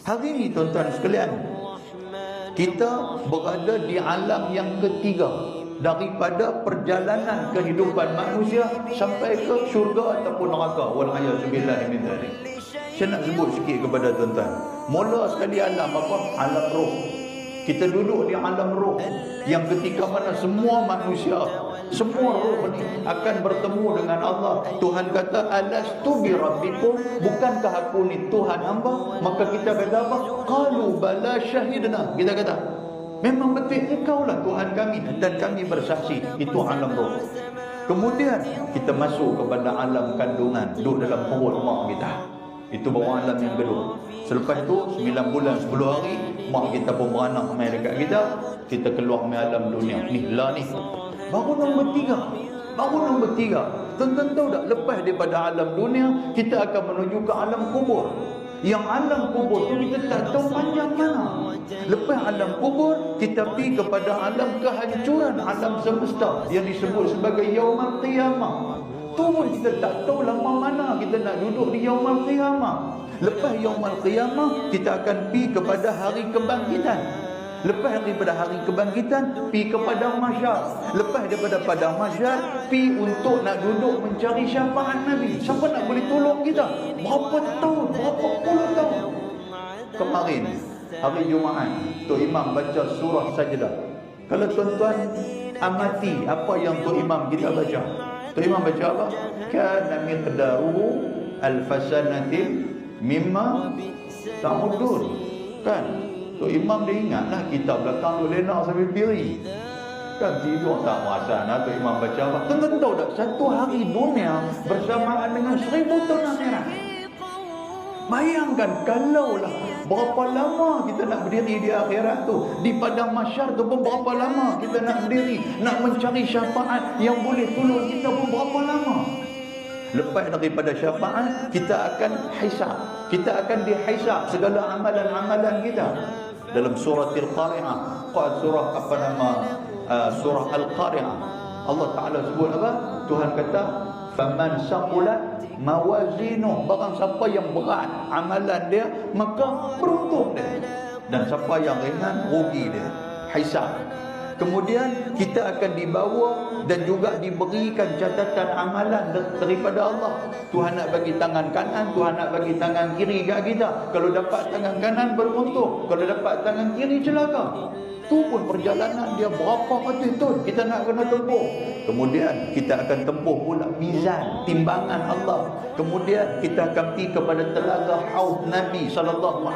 Hari ini tuan-tuan sekalian, kita berada di alam yang ketiga daripada perjalanan kehidupan manusia sampai ke syurga ataupun neraka. Wal'ayazubillah min dzalik. Saya nak sebut sikit kepada tuan-tuan. Mula sekali alam apa? Alam roh. Kita duduk di alam roh yang ketika mana semua manusia, semua roh ni akan bertemu dengan Allah. Tuhan kata, alastu bi rabbikum, bukankah aku ni Tuhan hamba? Maka kita kata apa? Qalu bala syahidna. Kita kata, memang betul engkaulah Tuhan kami dan kami bersaksi. Itu alam roh. Kemudian kita masuk kepada alam kandungan, duduk dalam perut mak kita. Itu baru alam yang kedua. Selepas tu 9 bulan 10 hari mak kita pun beranak main dekat kita. Kita keluar main alam dunia. Ni lah ni. Baru nombor 3. Tuan-tuan tahu tak, lepas daripada alam dunia kita akan menuju ke alam kubur. Yang alam kubur tu kita tak tahu panjang mana. Lepas alam kubur kita pergi kepada alam kehancuran, alam semesta yang disebut sebagai yaumul qiyamah. Tu pun kita tak tahu lama mana kita nak duduk di yaumul qiyamah. Lepas yaumul qiyamah kita akan pergi kepada hari kebangkitan. Lepas daripada hari kebangkitan pergi kepada mahsyar. Lepas daripada padang mahsyar pergi untuk nak duduk mencari syafaat Nabi. Siapa nak boleh tolong kita? Berapa tahun, berapa puluh tahun. Kemarin hari Jumaat Tok Imam baca surah Sajdah. Kalau tuan-tuan amati apa yang Tok Imam kita baca, Tok Imam baca apa? Kana miqdaruhu alfasanatin mimma ta'udun. Kan? Tok Imam dia ingatlah kita belakang tu lena sampai piri. Kan tidur tak perasan Tok Imam baca apa? Tuan-tuan tahu tak, satu hari dunia bersamaan dengan 1000 tahun akhirat. Bayangkan kalaulah berapa lama kita nak berdiri di akhirat tu. Di padang mahsyar tu pun berapa lama kita nak berdiri, nak mencari syafaat yang boleh tolong kita pun berapa lama. Lepas daripada syafaat kita akan hisab. Kita akan dihisab segala amalan-amalan kita. Dalam surah Al-Qari'ah, surah apa nama? Surah Al-Qari'ah, Allah Ta'ala sebut apa? Tuhan kata, faman saqulat mawazinu, barang siapa yang berat amalan dia maka beruntung dia, dan siapa yang ringan rugi dia. Hisab. Kemudian kita akan dibawa dan juga diberikan catatan amalan daripada Allah. Tuhan nak bagi tangan kanan, Tuhan nak bagi tangan kiri kat kita. Kalau dapat tangan kanan beruntung, kalau dapat tangan kiri celaka. Tu pun perjalanan dia berapa ratus tahun kita nak kena tempuh. Kemudian kita akan tempuh pula mizan, timbangan Allah. Kemudian kita akan pergi kepada telaga haud Nabi sallallahu